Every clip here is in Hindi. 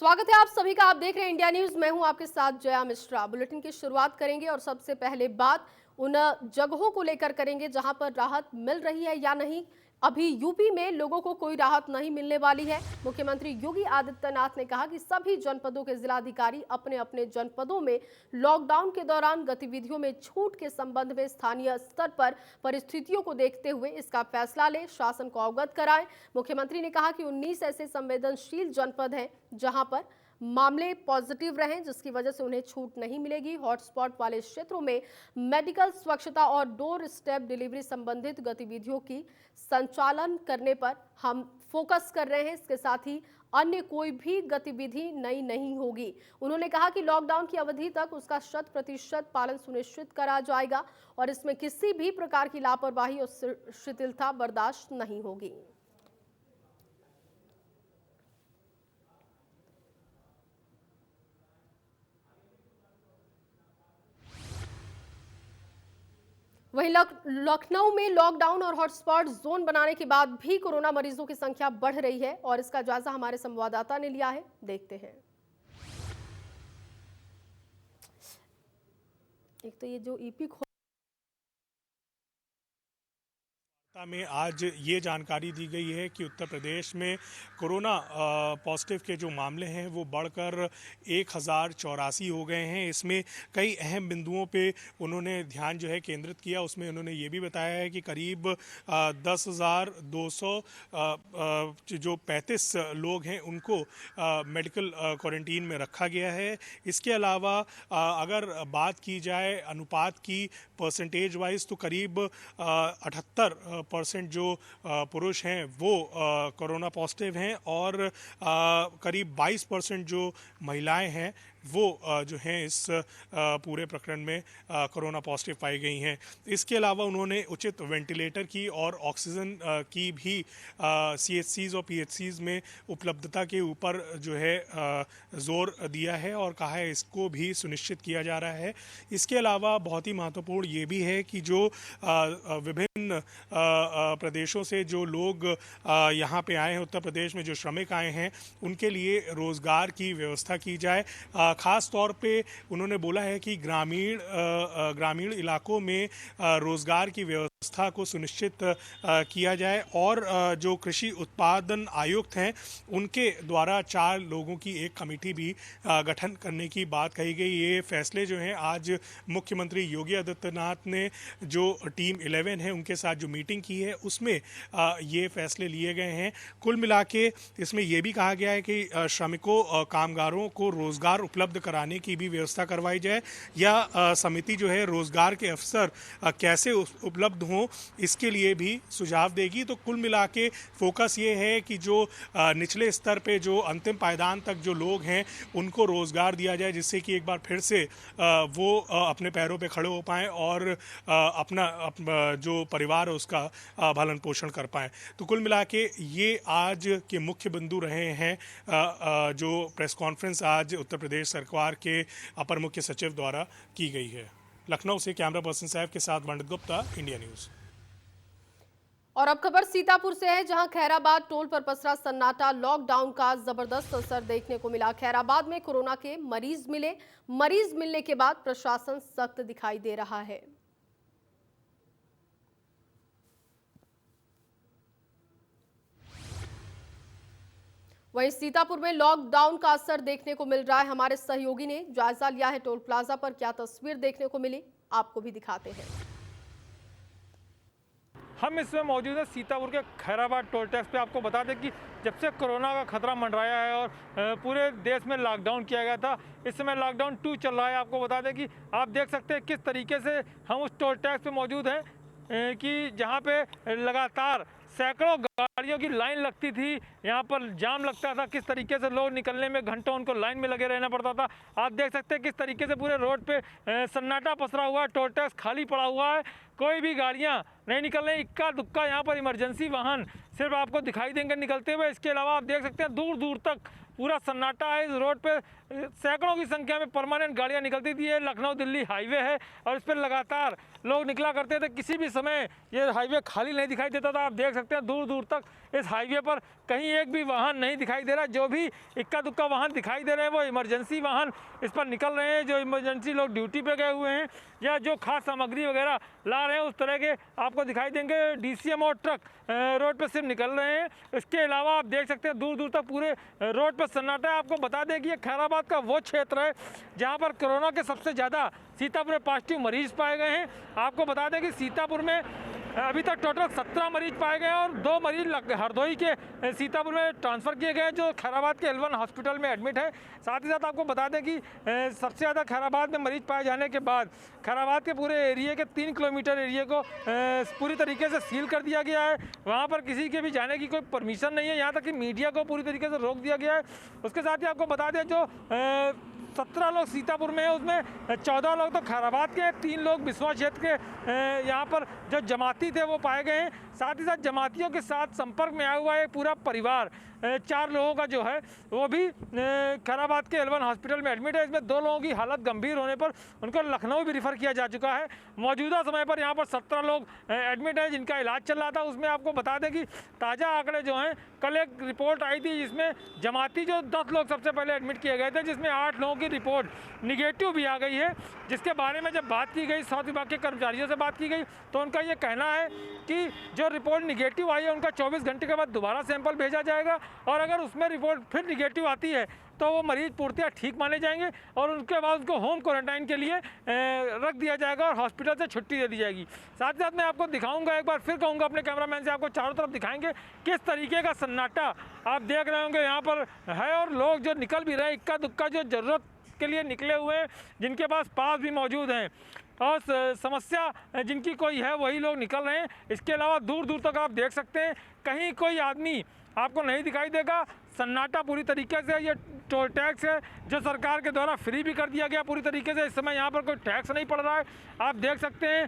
स्वागत है आप सभी का। आप देख रहे हैं इंडिया न्यूज। मैं हूं आपके साथ जया मिश्रा। बुलेटिन की शुरुआत करेंगे और सबसे पहले बात उन जगहों को लेकर करेंगे जहां पर राहत मिल रही है या नहीं। अभी यूपी में लोगों को कोई राहत नहीं मिलने वाली है। मुख्यमंत्री योगी आदित्यनाथ ने कहा कि सभी जनपदों के जिलाधिकारी अपने अपने जनपदों में लॉकडाउन के दौरान गतिविधियों में छूट के संबंध में स्थानीय स्तर पर परिस्थितियों को देखते हुए इसका फैसला ले शासन को अवगत कराएं। मुख्यमंत्री ने कहा कि 19 ऐसे संवेदनशील जनपद हैं जहां पर मामले पॉजिटिव रहे जिसकी वजह से उन्हें छूट नहीं मिलेगी। हॉटस्पॉट वाले क्षेत्रों में मेडिकल, स्वच्छता और डोर स्टेप डिलीवरी संबंधित गतिविधियों की संचालन करने पर हम फोकस कर रहे हैं। इसके साथ ही अन्य कोई भी गतिविधि नई नहीं होगी। उन्होंने कहा कि लॉकडाउन की अवधि तक उसका 100% पालन सुनिश्चित करा जाएगा और इसमें किसी भी प्रकार की लापरवाही और शिथिलता बर्दाश्त नहीं होगी। वहीं लखनऊ में लॉकडाउन और हॉटस्पॉट जोन बनाने के बाद भी कोरोना मरीजों की संख्या बढ़ रही है और इसका जायजा हमारे संवाददाता ने लिया है। देखते हैं। एक तो ये जो ईपी में आज ये जानकारी दी गई है कि उत्तर प्रदेश में कोरोना पॉजिटिव के जो मामले हैं वो बढ़कर 1084 हो गए हैं। इसमें कई अहम बिंदुओं पे उन्होंने ध्यान जो है केंद्रित किया। उसमें उन्होंने ये भी बताया है कि करीब 10,200 जो 35 लोग हैं उनको मेडिकल क्वारंटीन में रखा गया है। इसके अलावा अगर बात की जाए अनुपात की परसेंटेज वाइज तो करीब 78% जो पुरुष हैं वो कोरोना पॉजिटिव हैं और करीब 22% जो महिलाएं हैं वो जो हैं इस पूरे प्रकरण में कोरोना पॉजिटिव पाई गई हैं। इसके अलावा उन्होंने उचित वेंटिलेटर की और ऑक्सीजन की भी CHCs और PHCs में उपलब्धता के ऊपर जो है जोर दिया है और कहा है इसको भी सुनिश्चित किया जा रहा है। इसके अलावा बहुत ही महत्वपूर्ण ये भी है कि जो विभिन्न प्रदेशों से जो लोग यहाँ पे आए हैं, उत्तर प्रदेश में जो श्रमिक आए हैं, उनके लिए रोज़गार की व्यवस्था की जाए। ख़ास तौर पे उन्होंने बोला है कि ग्रामीण इलाकों में रोज़गार की व्यवस्था को सुनिश्चित किया जाए और जो कृषि उत्पादन आयुक्त हैं उनके द्वारा 4 लोगों की एक कमेटी भी गठन करने की बात कही गई। ये फैसले जो हैं आज मुख्यमंत्री योगी आदित्यनाथ ने जो टीम 11 है उनके साथ जो मीटिंग की है उसमें ये फैसले लिए गए हैं। कुल मिला के इसमें यह भी कहा गया है कि श्रमिकों कामगारों को रोज़गार उपलब्ध कराने की भी व्यवस्था करवाई जाए या समिति जो है रोज़गार के अवसर कैसे उपलब्ध हों इसके लिए भी सुझाव देगी। तो कुल मिला के फोकस ये है कि जो निचले स्तर पे जो अंतिम पायदान तक जो लोग हैं उनको रोज़गार दिया जाए जिससे कि एक बार फिर से वो अपने पैरों पे खड़े हो पाएँ और अपना जो परिवार है उसका भरण पोषण कर पाएँ। तो कुल मिला के ये आज के मुख्य बिंदु रहे हैं जो प्रेस कॉन्फ्रेंस आज उत्तर प्रदेश सरकार के अपर मुख्य सचिव द्वारा की गई है। लखनऊ से कैमरा पर्सन साहब के साथ वंदित गुप्ता, इंडिया न्यूज़। और अब खबर सीतापुर से है जहां खैराबाद टोल पर पसरा सन्नाटा। लॉकडाउन का जबरदस्त असर देखने को मिला। खैराबाद में कोरोना के मरीज मिलने के बाद प्रशासन सख्त दिखाई दे रहा है। वहीं सीतापुर में लॉकडाउन का असर देखने को मिल रहा है। हमारे सहयोगी ने जायजा लिया है टोल प्लाजा पर क्या तस्वीर देखने को मिली, आपको भी दिखाते हैं। हम इस समय मौजूद है सीतापुर के खैराबाद टोल टैक्स पे। आपको बता दें कि जब से कोरोना का खतरा मंडराया है और पूरे देश में लॉकडाउन किया गया था, इस समय लॉकडाउन 2 चल रहा है। आपको बता दें कि आप देख सकते हैं किस तरीके से हम उस टोल टैक्स पे मौजूद हैं कि जहाँ पे लगातार सैकड़ों गाड़ियों की लाइन लगती थी, यहाँ पर जाम लगता था। किस तरीके से लोग निकलने में घंटों उनको लाइन में लगे रहना पड़ता था। आप देख सकते हैं किस तरीके से पूरे रोड पे सन्नाटा पसरा हुआ है। टोल टैक्स खाली पड़ा हुआ है, कोई भी गाड़ियाँ नहीं निकल रही। इक्का दुक्का यहाँ पर इमरजेंसी वाहन सिर्फ आपको दिखाई देंगे निकलते हुए। इसके अलावा आप देख सकते हैं दूर दूर तक पूरा सन्नाटा है। इस रोड पे सैकड़ों की संख्या में परमानेंट गाड़ियां निकलती थी। ये लखनऊ दिल्ली हाईवे है और इस पर लगातार लोग निकला करते थे। किसी भी समय ये हाईवे खाली नहीं दिखाई देता था। आप देख सकते हैं दूर दूर तक इस हाईवे पर कहीं एक भी वाहन नहीं दिखाई दे रहा। जो भी इक्का दुक्का वाहन दिखाई दे रहे हैं वो इमरजेंसी वाहन इस पर निकल रहे हैं, जो इमरजेंसी लोग ड्यूटी पे गए हुए हैं या जो खास सामग्री वगैरह ला रहे हैं उस तरह के आपको दिखाई देंगे। डीसीएम और ट्रक रोड पर सिर्फ निकल रहे हैं। इसके अलावा आप देख सकते हैं दूर दूर तक पूरे रोड पर सन्नाटा है। आपको बता दें कि ये खैराबाद का वो क्षेत्र है जहाँ पर कोरोना के सबसे ज़्यादा सीतापुर में पॉजिटिव मरीज पाए गए हैं। आपको बता दें कि सीतापुर में अभी तक टोटल 17 मरीज पाए गए और 2 मरीज हरदोई के सीतापुर में ट्रांसफ़र किए गए जो खैराबाद के L1 हॉस्पिटल में एडमिट है। साथ ही साथ आपको बता दें कि सबसे ज़्यादा खैराबाद में मरीज पाए जाने के बाद खैराबाद के पूरे एरिया के 3 किलोमीटर एरिया को पूरी तरीके से सील कर दिया गया है। वहाँ पर किसी के भी जाने की कोई परमिशन नहीं है, यहाँ तक कि मीडिया को पूरी तरीके से रोक दिया गया है। उसके साथ ही आपको बता दें जो 17 लोग सीतापुर में है उसमें 14 लोग तो खैराबाद के, 3 लोग बिस्वा क्षेत्र के यहाँ पर जो जमाती थे वो पाए गए हैं। साथ ही साथ जमातियों के साथ संपर्क में आया हुआ एक पूरा परिवार 4 लोगों का जो है वो भी खैराबाद के L1 हॉस्पिटल में एडमिट है। इसमें 2 लोगों की हालत गंभीर होने पर उनको लखनऊ भी रिफ़र किया जा चुका है। मौजूदा समय पर यहाँ पर 17 लोग एडमिट हैं जिनका इलाज चल रहा था। उसमें आपको बता दें कि ताज़ा आंकड़े जो हैं, कल एक रिपोर्ट आई थी जिसमें जमाती जो 10 लोग सबसे पहले एडमिट किए गए थे, जिसमें 8 लोगों की रिपोर्ट निगेटिव भी आ गई है। जिसके बारे में जब बात की गई, स्वास्थ्य विभाग के कर्मचारियों से बात की गई तो उनका ये कहना है कि जो रिपोर्ट निगेटिव आई है उनका 24 घंटे के बाद दोबारा सैंपल भेजा जाएगा और अगर उसमें रिपोर्ट फिर निगेटिव आती है तो वो मरीज पूर्तियाँ ठीक माने जाएंगे और उनके बाद उनको होम क्वारंटाइन के लिए रख दिया जाएगा और हॉस्पिटल से छुट्टी दे दी जाएगी। साथ ही साथ मैं आपको दिखाऊंगा, एक बार फिर कहूँगा अपने कैमरामैन से आपको चारों तरफ दिखाएंगे किस तरीके का सन्नाटा आप देख रहे होंगे यहाँ पर है और लोग जो निकल भी रहे हैं इक्का दुक्का जो ज़रूरत के लिए निकले हुए हैं, जिनके पास भी मौजूद हैं और समस्या जिनकी कोई है वही लोग निकल रहे हैं। इसके अलावा दूर दूर तक आप देख सकते हैं कहीं कोई आदमी आपको नहीं दिखाई देगा। सन्नाटा पूरी तरीके से, ये टोल टैक्स है जो सरकार के द्वारा फ्री भी कर दिया गया पूरी तरीके से। इस समय यहाँ पर कोई टैक्स नहीं पड़ रहा है। आप देख सकते हैं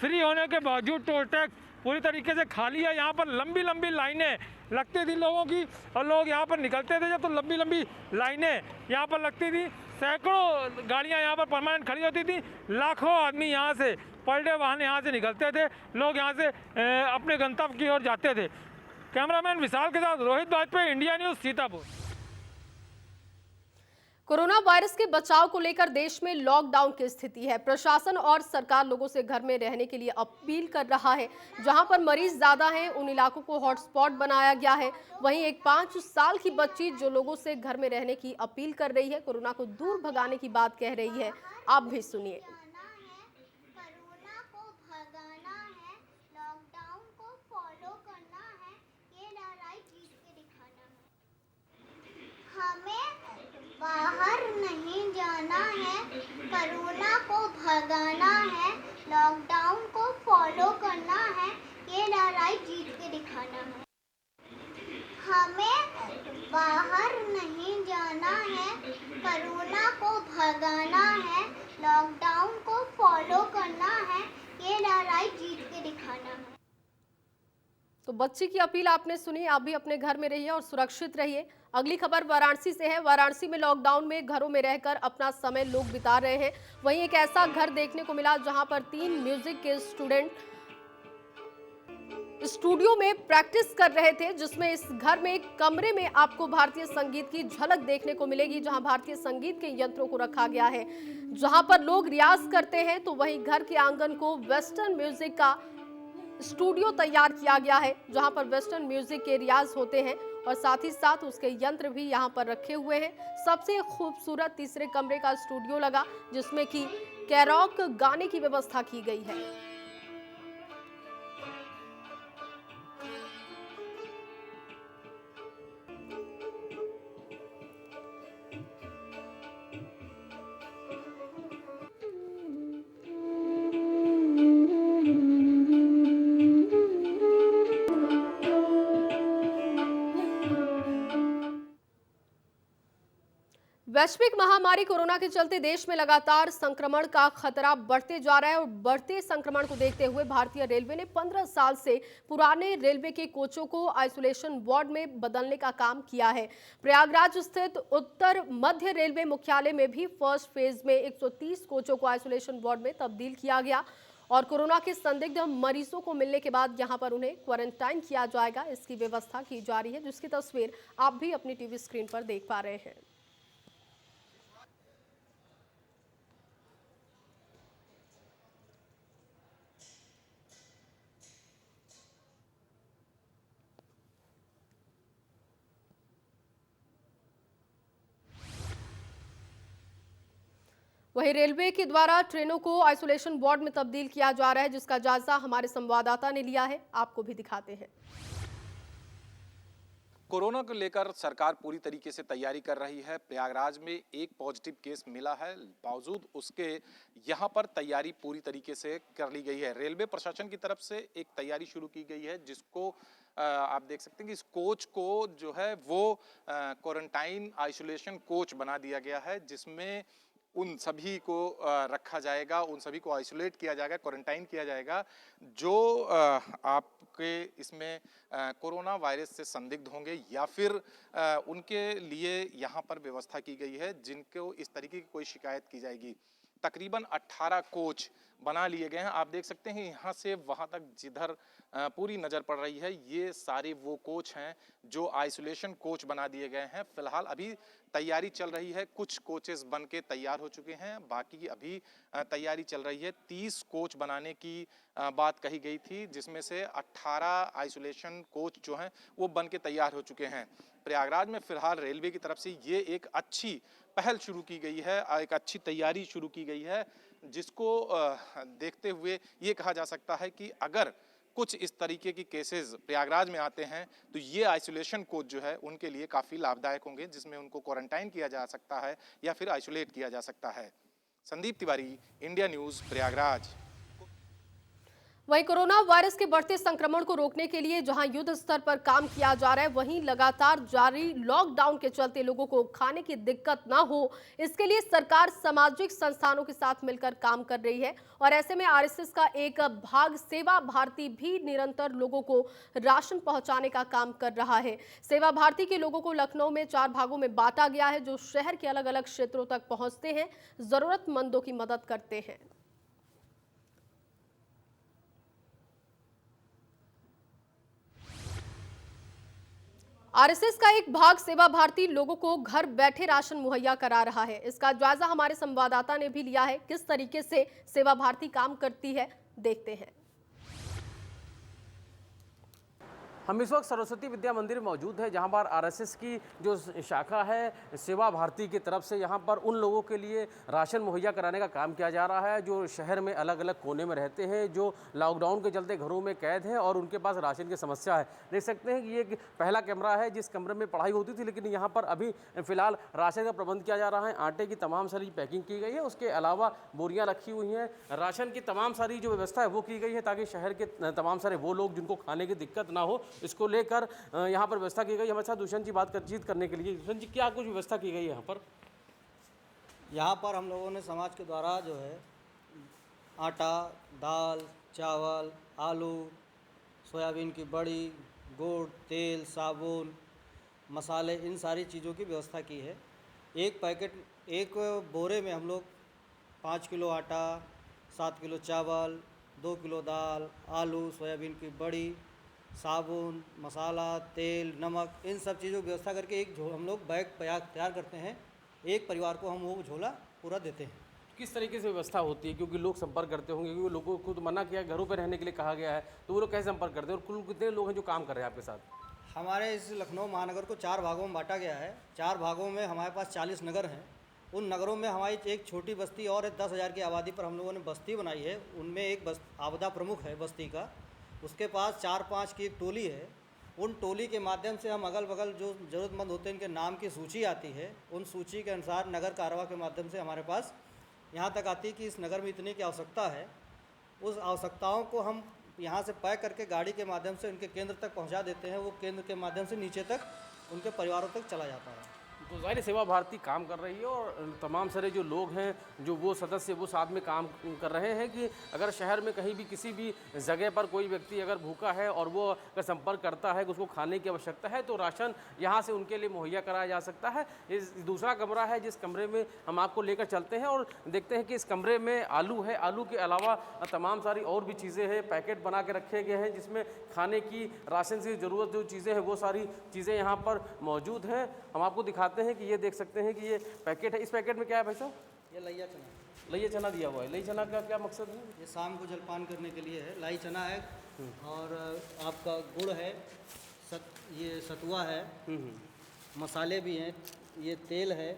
फ्री होने के बावजूद टोल टैक्स पूरी तरीके से खाली है। यहाँ पर लंबी लंबी लाइनें लगती थी लोगों की और लोग यहाँ पर निकलते थे जब तो लंबी लंबी लाइनें यहाँ पर लगती थी। सैकड़ों गाड़ियाँ यहाँ पर परमानेंट खड़ी होती थी। लाखों आदमी यहाँ से पर डे वाहन यहाँ से निकलते थे। लोग यहाँ से अपने गंतव्य की ओर जाते थे। कैमरामैन विशाल के साथ Rohit Vajpayee, India news, Sitapur. Corona virus के बचाव को लेकर देश में लॉकडाउन की स्थिति है। प्रशासन और सरकार लोगों से घर में रहने के लिए अपील कर रहा है। जहां पर मरीज ज्यादा हैं उन इलाकों को हॉटस्पॉट बनाया गया है। वहीं एक 5 साल की बच्ची जो लोगों से घर में रहने की अपील कर रही है, कोरोना को दूर भगाने की बात कह रही है। आप भी सुनिए। बाहर नहीं जाना है, कोरोना को भगाना है, लॉकडाउन को फॉलो करना है, ये लड़ाई जीत के दिखाना है। हमें बाहर नहीं जाना है, कोरोना को भगाना है, लॉकडाउन को फॉलो करना है, ये लड़ाई जीत के दिखाना है। तो बच्ची की अपील आपने सुनी। आप भी अपने घर में रहिए और सुरक्षित रहिए। अगली खबर वाराणसी से है। वाराणसी में लॉकडाउन में घरों में रहकर अपना समय लोग बिता रहे हैं। वहीं एक ऐसा घर देखने को मिला जहां पर 3 म्यूजिक के स्टूडेंट स्टूडियो में प्रैक्टिस कर रहे थे, जिसमें इस घर में एक कमरे में आपको भारतीय संगीत की झलक देखने को मिलेगी, जहां भारतीय संगीत के यंत्रों को रखा गया है, जहां पर लोग रियाज करते हैं। तो वहीं घर के आंगन को वेस्टर्न म्यूजिक का स्टूडियो तैयार किया गया है, जहां पर वेस्टर्न म्यूजिक के रियाज होते हैं और साथ ही साथ उसके यंत्र भी यहां पर रखे हुए हैं। सबसे खूबसूरत तीसरे कमरे का स्टूडियो लगा, जिसमें कि कैरॉक गाने की व्यवस्था की गई है। वैश्विक महामारी कोरोना के चलते देश में लगातार संक्रमण का खतरा बढ़ते जा रहा है और बढ़ते संक्रमण को देखते हुए भारतीय रेलवे ने 15 साल से पुराने रेलवे के कोचों को आइसोलेशन वार्ड में बदलने का काम किया है। प्रयागराज स्थित उत्तर मध्य रेलवे मुख्यालय में भी फर्स्ट फेज में 130 कोचों को आइसोलेशन वार्ड में तब्दील किया गया और कोरोना के संदिग्ध मरीजों को मिलने के बाद यहां पर उन्हें क्वारंटाइन किया जाएगा। इसकी व्यवस्था की जा रही है, जिसकी तस्वीर आप भी अपनी टीवी स्क्रीन पर देख पा रहे हैं। वहीं रेलवे के द्वारा ट्रेनों को आइसोलेशन वार्ड में तब्दील किया जा रहा है, जिसका जायजा हमारे संवाददाता ने लिया है। आपको भी दिखाते हैं। कोरोना को लेकर सरकार पूरी तरीके से तैयारी कर रही है। प्रयागराज में एक पॉजिटिव केस मिला है, बावजूद उसके यहाँ पर तैयारी पूरी तरीके से कर ली गई है। रेलवे प्रशासन की तरफ से एक तैयारी शुरू की गई है, जिसको आप देख सकते हैं कि इस कोच को जो है वो क्वारंटाइन आइसोलेशन कोच बना दिया गया है, जिसमें उन सभी को रखा जाएगा, उन सभी को आइसोलेट किया जाएगा, क्वारंटाइन किया जाएगा जो आपके इसमें कोरोना वायरस से संदिग्ध होंगे या फिर उनके लिए यहाँ पर व्यवस्था की गई है जिनको इस तरीके की कोई शिकायत की जाएगी। तकरीबन 18 कोच बना लिए गए हैं। आप देख सकते हैं यहाँ से वहाँ तक जिधर पूरी नज़र पड़ रही है, ये सारे वो कोच हैं जो आइसोलेशन कोच बना दिए गए हैं। फिलहाल अभी तैयारी चल रही है, कुछ कोचेस बन के तैयार हो चुके हैं, बाकी अभी तैयारी चल रही है। 30 कोच बनाने की बात कही गई थी, जिसमें से 18 आइसोलेशन कोच जो हैं वो बन के तैयार हो चुके हैं। प्रयागराज में फिलहाल रेलवे की तरफ से ये एक अच्छी पहल शुरू की गई है, एक अच्छी तैयारी शुरू की गई है, जिसको देखते हुए ये कहा जा सकता है कि अगर कुछ इस तरीके की केसेस प्रयागराज में आते हैं तो ये आइसोलेशन कोच जो है उनके लिए काफ़ी लाभदायक होंगे, जिसमें उनको क्वारंटाइन किया जा सकता है या फिर आइसोलेट किया जा सकता है। Sandeep Tiwari, India news, Prayagraj. वहीं कोरोना वायरस के बढ़ते संक्रमण को रोकने के लिए जहां युद्ध स्तर पर काम किया जा रहा है, वहीं लगातार जारी लॉकडाउन के चलते लोगों को खाने की दिक्कत ना हो, इसके लिए सरकार सामाजिक संस्थानों के साथ मिलकर काम कर रही है। और ऐसे में आरएसएस का एक भाग सेवा भारती भी निरंतर लोगों को राशन पहुंचाने का काम कर रहा है। सेवा भारती के लोगों को लखनऊ में 4 भागों में बांटा गया है, जो शहर के अलग अलग क्षेत्रों तक पहुंचते हैं, जरूरतमंदों की मदद करते हैं। आरएसएस का एक भाग सेवा भारती लोगों को घर बैठे राशन मुहैया करा रहा है। इसका जायजा हमारे संवाददाता ने भी लिया है। किस तरीके से सेवा भारती काम करती है, देखते हैं। हम इस वक्त सरस्वती विद्या मंदिर में मौजूद है, जहां पर आरएसएस की जो शाखा है सेवा भारती की तरफ से यहां पर उन लोगों के लिए राशन मुहैया कराने का काम किया जा रहा है जो शहर में अलग अलग कोने में रहते हैं, जो लॉकडाउन के चलते घरों में कैद हैं और उनके पास राशन की समस्या है। देख सकते हैं कि ये पहला कैमरा है जिस कमरे में पढ़ाई होती थी, लेकिन यहाँ पर अभी फिलहाल राशन का प्रबंध किया जा रहा है। आटे की तमाम सारी पैकिंग की गई है, उसके अलावा बोरियाँ रखी हुई हैं, राशन की तमाम सारी जो व्यवस्था है वो की गई है, ताकि शहर के तमाम सारे वो लोग जिनको खाने की दिक्कत ना हो, इसको लेकर यहाँ पर व्यवस्था की गई। हमारे साथ दुष्यंत जी बातचीत करने के लिए। दुष्यंत जी, क्या कुछ व्यवस्था की गई है यहाँ पर? यहाँ पर हम लोगों ने समाज के द्वारा जो है आटा, दाल, चावल, आलू, सोयाबीन की बड़ी, गुड़, तेल, साबुन, मसाले, इन सारी चीज़ों की व्यवस्था की है। एक बोरे में हम लोग 5 किलो आटा, 7 किलो चावल, 2 किलो दाल, आलू, सोयाबीन की बड़ी, साबुन, मसाला, तेल, नमक, इन सब चीज़ों की व्यवस्था करके एक हम लोग बैग तैयार करते हैं। एक परिवार को हम वो झोला पूरा देते हैं। किस तरीके से व्यवस्था होती है? क्योंकि लोग संपर्क करते होंगे, क्योंकि लोगों को तो मना किया, घरों पर रहने के लिए कहा गया है, तो वो लोग कैसे संपर्क करते हैं और कुल कितने लोग हैं जो काम कर रहे हैं आपके साथ? हमारे इस लखनऊ महानगर को 4 भागों में बांटा गया है। 4 भागों में हमारे पास 40 नगर हैं। उन नगरों में हमारी एक छोटी बस्ती और 10,000 की आबादी पर हम लोगों ने बस्ती बनाई है। उनमें एक आपदा प्रमुख है बस्ती का, उसके पास 4-5 की एक टोली है। उन टोली के माध्यम से हम अगल बगल जो ज़रूरतमंद होते हैं, इनके नाम की सूची आती है। उन सूची के अनुसार नगर कारवा के माध्यम से हमारे पास यहाँ तक आती है कि इस नगर में इतने की आवश्यकता है। उस आवश्यकताओं को हम यहाँ से पैक करके गाड़ी के माध्यम से उनके केंद्र तक पहुँचा देते हैं। वो केंद्र के माध्यम से नीचे तक उनके परिवारों तक चला जाता है। तो ज़ाहिर है सेवा भारती काम कर रही है और तमाम सारे जो लोग हैं जो वो सदस्य वो साथ में काम कर रहे हैं कि अगर शहर में कहीं भी किसी भी जगह पर कोई व्यक्ति अगर भूखा है और वो अगर संपर्क करता है कि उसको खाने की आवश्यकता है तो राशन यहाँ से उनके लिए मुहैया कराया जा सकता है। इस दूसरा कमरा है जिस कमरे में हम आपको लेकर चलते हैं और देखते हैं कि इस कमरे में आलू है, आलू के अलावा तमाम सारी और भी चीज़ें हैं, पैकेट बना के रखे गए हैं जिसमें खाने की राशन की ज़रूरत जो चीज़ें हैं वो सारी चीज़ें यहाँ पर मौजूद हैं। हम आपको दिखाते हैं कि ये देख सकते हैं कि ये पैकेट है। इस पैकेट में क्या है भाई साहब? ये लइया चना, लइया चना दिया हुआ है। लइया चना का क्या मकसद है? ये शाम को जलपान करने के लिए है। लाई चना है और आपका गुड़ है, ये सतुआ है, मसाले भी हैं, ये तेल है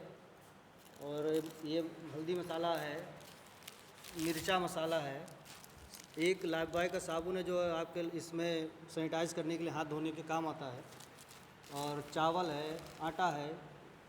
और ये हल्दी मसाला है, मिर्चा मसाला है, एक लाइफबॉय का साबुन है जो आपके इसमें सैनिटाइज करने के लिए हाथ धोने के काम आता है, और चावल है, आटा है,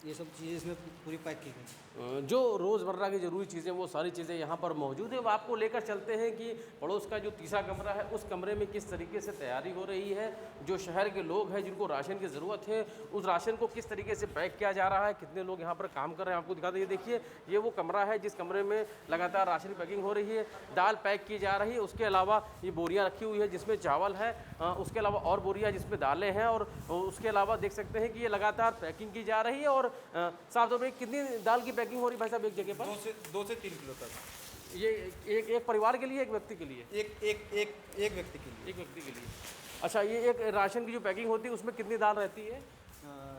ये सब चीज़ें इसमें पूरी पैक की गई। जो रोज़मर्रा की ज़रूरी चीज़ें वो सारी चीज़ें यहाँ पर मौजूद है। वो आपको लेकर चलते हैं कि पड़ोस का जो तीसरा कमरा है उस कमरे में किस तरीके से तैयारी हो रही है, जो शहर के लोग हैं जिनको राशन की ज़रूरत है उस राशन को किस तरीके से पैक किया जा रहा है, कितने लोग यहाँ पर काम कर रहे हैं आपको दिखा दें। देखिए ये वो कमरा है जिस कमरे में लगातार राशन की पैकिंग हो रही है, दाल पैक की जा रही है, उसके अलावा ये बोरियाँ रखी हुई है जिसमें चावल है, उसके अलावा और बोरियाँ जिसमें दालें हैं और उसके अलावा देख सकते हैं कि ये लगातार पैकिंग की जा रही है। और साफ तौर पर कितनी दाल की पैकिंग हो रही है भाई साहब एक जगह पर? 2 से 3 किलो तक। ये एक परिवार के लिए, एक व्यक्ति के लिए? एक व्यक्ति के लिए। एक व्यक्ति के लिए। अच्छा, ये एक राशन की जो पैकिंग होती है उसमें कितनी दाल रहती है?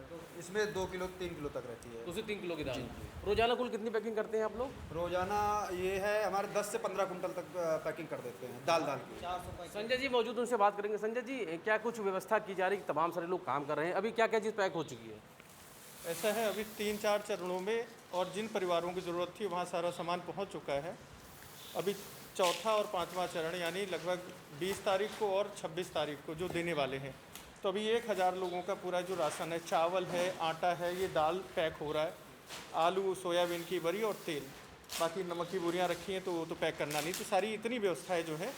तो इसमें 2 किलो 3 किलो तक रहती है। 2 से 3 किलो की दाल। रोजाना कुल कितनी पैकिंग करते हैं आप लोग? रोजाना ये है हमारे 10 से 15 कुंटल तक पैकिंग कर देते हैं दाल की। संजय जी मौजूद, उनसे बात करेंगे। संजय जी, क्या कुछ व्यवस्था की जा रही है? तमाम सारे लोग काम कर रहे हैं, अभी क्या क्या चीज़ पैक हो चुकी है? ऐसा है, अभी 3-4 चरणों में और जिन परिवारों की ज़रूरत थी वहाँ सारा सामान पहुँच चुका है। अभी चौथा और 5वां चरण यानी लगभग 20 तारीख को और 26 तारीख को जो देने वाले हैं, तो अभी 1000 लोगों का पूरा जो राशन है, चावल है, आटा है, ये दाल पैक हो रहा है, आलू, सोयाबीन की बड़ी और तेल, बाकी नमक की बोरियाँ रखी हैं तो वो तो पैक करना नहीं। तो सारी इतनी व्यवस्थाएँ जो है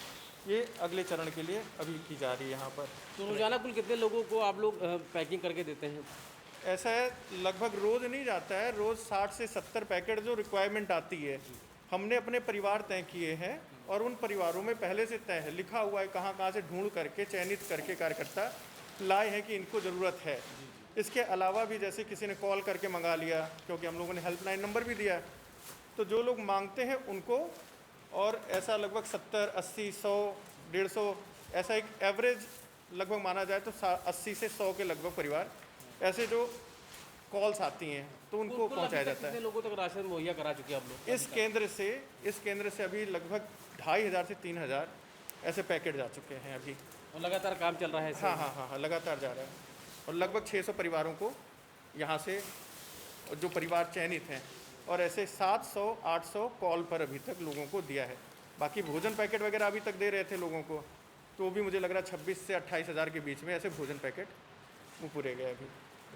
ये अगले चरण के लिए अभी की जा रही है यहाँ पर। तो रोजाना कुल कितने लोगों को आप लोग पैकिंग करके देते हैं? ऐसा है, लगभग रोज़ नहीं जाता है, रोज़ 60 से 70 पैकेट जो रिक्वायरमेंट आती है हमने अपने परिवार तय किए हैं और उन परिवारों में पहले से तय है, लिखा हुआ है कहाँ कहाँ से ढूंढ करके चयनित करके कार्यकर्ता लाए हैं कि इनको ज़रूरत है। इसके अलावा भी जैसे किसी ने कॉल करके मंगा लिया, क्योंकि हम लोगों ने हेल्पलाइन नंबर भी दिया है, तो जो लोग मांगते हैं उनको, और ऐसा लगभग 70, 80, 100, 150 ऐसा एक एवरेज लगभग माना जाए तो 80 से 100 के लगभग परिवार ऐसे जो कॉल्स आती हैं तो उनको पहुंचाया जाता है। कितने लोगों तक राशन मुहैया करा चुके हैं आप लोग? इस केंद्र से अभी लगभग 2500 से 3000 ऐसे पैकेट जा चुके हैं अभी, और लगातार काम चल रहा है? हाँ, लगातार जा रहा है। और लगभग 600 परिवारों को यहाँ से जो परिवार चयनित हैं, और ऐसे 700-800 कॉल पर अभी तक लोगों को दिया है। बाकी भोजन पैकेट वगैरह अभी तक दे रहे थे लोगों को, तो वो भी मुझे लग रहा है 26 से 28 हज़ार के बीच में ऐसे भोजन पैकेट वो पूरे गए अभी,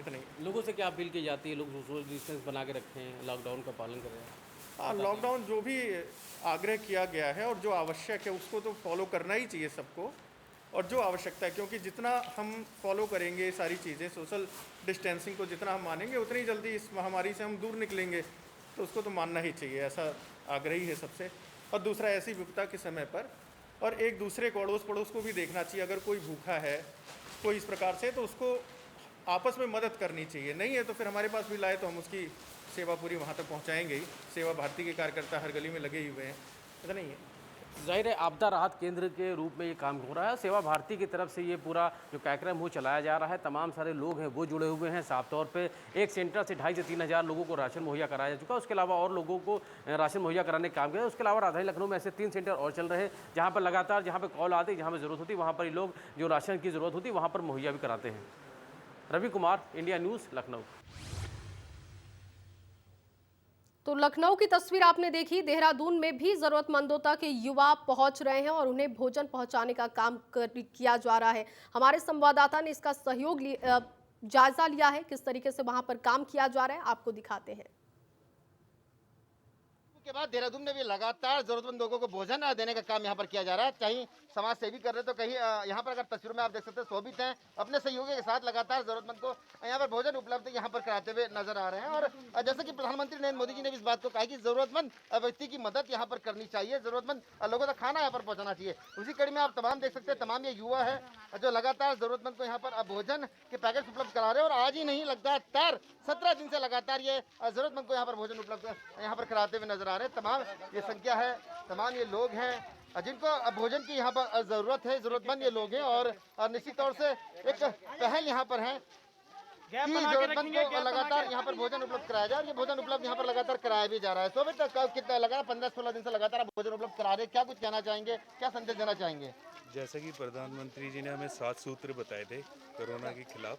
इतना ही। लोगों से क्या अपील की जाती है? लोग सोशल डिस्टेंस बना के रखें, लॉकडाउन का पालन करें? हाँ, लॉकडाउन जो भी आग्रह किया गया है और जो आवश्यक है उसको तो फॉलो करना ही चाहिए सबको, और जो आवश्यकता है, क्योंकि जितना हम फॉलो करेंगे सारी चीज़ें, सोशल डिस्टेंसिंग को जितना हम मानेंगे उतनी जल्दी इस महामारी से हम दूर निकलेंगे, तो उसको तो मानना ही चाहिए, ऐसा आग्रह ही है सबसे। और दूसरा, ऐसी विपदा के समय पर और एक दूसरे को, अड़ोस पड़ोस को भी देखना चाहिए, अगर कोई भूखा है कोई इस प्रकार से, तो उसको आपस में मदद करनी चाहिए। नहीं है तो फिर हमारे पास भी लाए तो हम उसकी सेवा पूरी वहाँ तक पहुँचाएंगे ही। सेवा भारती के कार्यकर्ता हर गली में लगे ही हुए हैं, ऐसा नहीं है। जाहिर है आपदा राहत केंद्र के रूप में ये काम हो रहा है। सेवा भारती की तरफ से ये पूरा जो कार्यक्रम वो चलाया जा रहा है, तमाम सारे लोग हैं वो जुड़े हुए हैं। साफ तौर पे एक सेंटर से 2500 से 3000 लोगों को राशन मुहैया कराया जा चुका है। उसके अलावा और लोगों को राशन मुहैया कराने का काम किया है। उसके अलावा राजधानी लखनऊ में ऐसे 3 सेंटर और चल रहे हैं जहाँ पर लगातार, जहाँ पर कॉल आती है, जहाँ पर ज़रूरत होती है, वहाँ पर लोग जो राशन की ज़रूरत होती है वहाँ पर मुहैया भी कराते हैं। Ravi Kumar, India News, Lucknow. तो लखनऊ की तस्वीर आपने देखी। देहरादून में भी जरूरतमंदों तक युवा पहुंच रहे हैं और उन्हें भोजन पहुंचाने का काम किया जा रहा है। हमारे संवाददाता ने इसका जायजा लिया है, किस तरीके से वहां पर काम किया जा रहा है, आपको दिखाते हैं। के बाद देहरादून में भी लगातार जरूरतमंद लोगों को भोजन देने का काम यहाँ पर किया जा रहा है। कहीं समाज सेवी कर रहे तो कहीं यहाँ पर अगर तस्वीरों में आप देख सकते हैं शोभित हैं अपने सहयोगी के साथ लगातार जरूरतमंद को यहाँ पर भोजन उपलब्ध यहाँ पर कराते हुए नजर आ रहे हैं। और जैसे कि प्रधानमंत्री नरेंद्र मोदी जी ने भी इस बात को कहा कि जरूरतमंद व्यक्ति की मदद यहाँ पर करनी चाहिए, जरूरतमंद लोगों तक खाना यहाँ पर पहुँचाना चाहिए। उसी कड़ी में आप तमाम देख सकते हैं, तमाम ये युवा है जो लगातार जरूरतमंद को यहाँ पर भोजन के पैकेट उपलब्ध करा रहे हैं। और आज ही नहीं लगातार 17 दिन से लगातार ये जरूरतमंद को यहाँ पर भोजन उपलब्ध यहाँ पर कराते हुए नजर आ रहे हैं। तमाम ये संख्या है, तमाम ये लोग हैं जिनको भोजन की यहाँ पर जरूरत है, जरूरतमंद ये लोग हैं। और निश्चित तौर से एक पहल यहाँ पर है कि जरूरतमंद को लगातार यहाँ पर भोजन उपलब्ध कराया जाए। और ये भोजन उपलब्ध यहाँ पर लगातार कराया भी जा रहा है। तो अभी तक कितना लगा 15-16 दिन से लगातार आप भोजन उपलब्ध करा रहे हैं, क्या कुछ कहना चाहेंगे, क्या संदेश देना चाहेंगे? जैसा कि प्रधानमंत्री जी ने हमें 7 सूत्र बताए थे कोरोना के खिलाफ,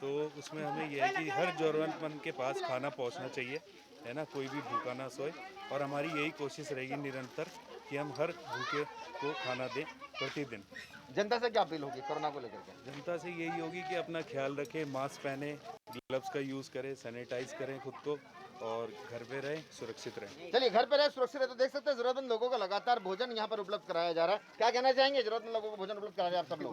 तो उसमें हमें यह है कि हर जरूरतमंद के पास खाना पहुंचना चाहिए, है ना, कोई भी भूखा ना सोए। और हमारी यही कोशिश रहेगी निरंतर कि हम हर भूखे को खाना दें प्रतिदिन। जनता से क्या अपील होगी कोरोना को लेकर के? जनता से यही होगी कि अपना ख्याल रखें, मास्क पहने, ग्लव्स का यूज़ करें, सैनिटाइज करें खुद को और घर पे रहें, सुरक्षित रहें। चलिए घर पे रहे, सुरक्षित रहे। तो देख सकते हैं जरूरतमंद लोगों को लगातार भोजन यहाँ पर उपलब्ध कराया जा रहा है। क्या कहना चाहेंगे, जरूरतमंद लोगों को भोजन उपलब्ध करा रहे हैं आप सब लोग?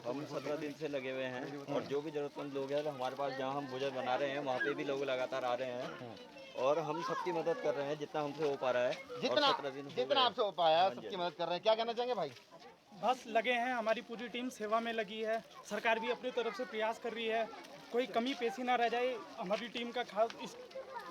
हम 17 दिन से लगे हुए हैं और जो भी जरूरतमंद लोग हैं हमारे पास, जहाँ हम भोजन बना रहे हैं वहाँ पे भी लोग लगातार आ रहे हैं और हम सबकी मदद कर रहे हैं जितना हमसे हो पा रहा है। जितना आपसे हो पाया सबकी मदद कर रहे हैं। क्या कहना चाहेंगे भाई? बस लगे हैं, हमारी पूरी टीम सेवा में लगी है। सरकार भी अपनी तरफ से प्रयास कर रही है, कोई कमी पेशी ना रह जाए, हमारी टीम का खास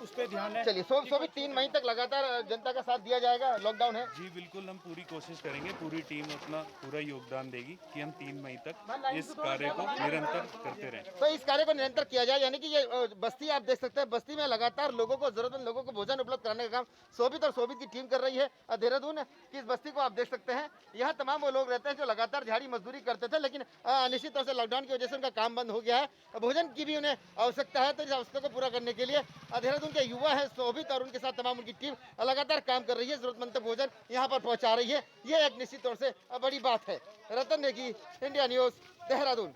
उस पर ध्यान है। चलिए 3 मई तक लगातार जनता का साथ दिया जाएगा, लॉकडाउन है जी बिल्कुल, हम पूरी कोशिश करेंगे, पूरी टीम अपना पूरा योगदान देगी कि हम 3 मई तक इस कार्य को निरंतर करते रहें। तो इस कार्य को निरंतर किया जाए, यानी कि ये बस्ती आप देख सकते हैं, बस्ती में लगातार लोगों को, जरूरतमंद लोगों को भोजन उपलब्ध कराने का काम शोभित और शोभित की टीम कर रही है। देहरादून की इस बस्ती को आप देख सकते हैं, यहाँ तमाम वो लोग रहते हैं जो लगातार झाड़ी मजदूरी करते थे, लेकिन निश्चित तौर से लॉकडाउन की वजह से उनका काम बंद हो गया है। भोजन की भी उन्हें आवश्यकता है, तो इस आवश्यकता को पूरा करने के लिए देहरादून के युवा है शोभित और उनके साथ तमाम उनकी टीम लगातार काम कर रही है, जरूरतमंद तक भोजन यहाँ पर पहुंचा रही है। ये एक निश्चित तौर से बड़ी बात है। रतन नेगी, इंडिया न्यूज, देहरादून।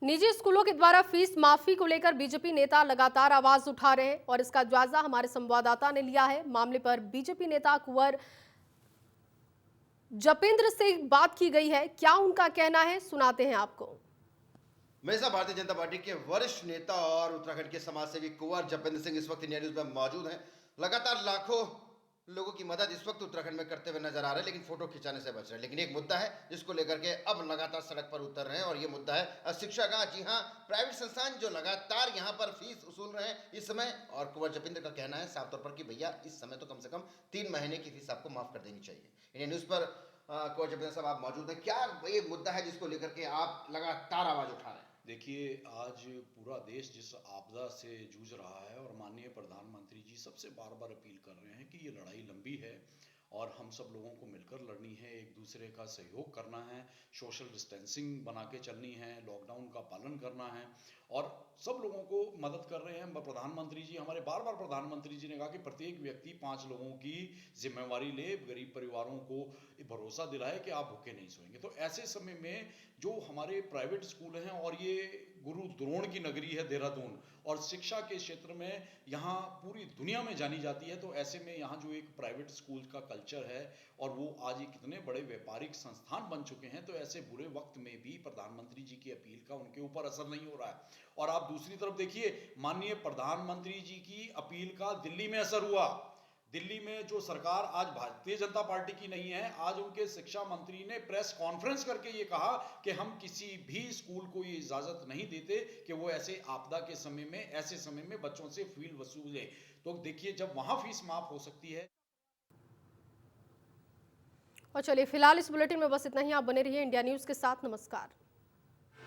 निजी स्कूलों के द्वारा फीस माफी को लेकर बीजेपी नेता लगातार आवाज उठा रहे हैं और इसका जायजा हमारे संवाददाता ने लिया है। मामले पर बीजेपी नेता कुंवर जपेंद्र से बात की गई है, क्या उनका कहना है सुनाते हैं आपको। मेरे साथ भारतीय जनता पार्टी के वरिष्ठ नेता और उत्तराखंड के समाजसेवी कुंवर जपेंद्र सिंह इस वक्त इंडिया न्यूज में मौजूद हैं। लगातार लाखों लोगों की मदद इस वक्त उत्तराखंड में करते हुए नजर आ रहे हैं, लेकिन फोटो खिंचाने से बच रहे हैं। लेकिन एक मुद्दा है जिसको लेकर के अब लगातार सड़क पर उतर रहे हैं और ये मुद्दा है शिक्षा का। जी हाँ, प्राइवेट संस्थान जो लगातार यहाँ पर फीस वसूल रहे हैं इस समय। और कुंवर जपेंद्र का कहना है साफ तौर पर कि भैया इस समय तो कम से कम 3 महीने की फीस आपको माफ कर देनी चाहिए। इंडिया न्यूज पर कुंवर जपेंद्र साहब आप मौजूद हैं, क्या ये मुद्दा है जिसको लेकर के आप लगातार आवाज उठा रहे हैं? देखिए, आज पूरा देश जिस आपदा से जूझ रहा है और माननीय प्रधानमंत्री जी सबसे बार बार अपील कर रहे हैं कि ये लड़ाई लंबी है और हम सब लोगों को मिलकर लड़नी है, एक दूसरे का सहयोग करना है, सोशल डिस्टेंसिंग बना के चलनी है, लॉकडाउन का पालन करना है और सब लोगों को मदद कर रहे हैं। प्रधानमंत्री जी, हमारे बार बार प्रधानमंत्री जी ने कहा कि प्रत्येक व्यक्ति 5 लोगों की जिम्मेवारी ले, गरीब परिवारों को भरोसा दिलाए कि आप भूखे नहीं सोएंगे। तो ऐसे समय में जो हमारे प्राइवेट स्कूल हैं और ये गुरु द्रोण की नगरी है देहरादून और शिक्षा के क्षेत्र में यहाँ पूरी दुनिया में जानी जाती है, तो ऐसे में यहाँ जो एक प्राइवेट स्कूल का कल्चर है और वो आज ये कितने बड़े व्यापारिक संस्थान बन चुके हैं, तो ऐसे बुरे वक्त में भी प्रधानमंत्री जी की अपील का उनके ऊपर असर नहीं हो रहा है। और आप दूसरी तरफ देखिए, माननीय प्रधानमंत्री जी की अपील का दिल्ली में असर हुआ। दिल्ली में जो सरकार आज भारतीय जनता पार्टी की नहीं है, आज उनके शिक्षा मंत्री ने प्रेस कॉन्फ्रेंस करके ये कहा कि हम किसी भी स्कूल को ये इजाजत नहीं देते कि वो ऐसे आपदा के समय में, ऐसे समय में बच्चों से फीस वसूले। तो देखिए, जब वहां फीस माफ हो सकती है। और चलिए फिलहाल इस बुलेटिन में बस इतना ही। आप बने रहिए इंडिया न्यूज के साथ। नमस्कार।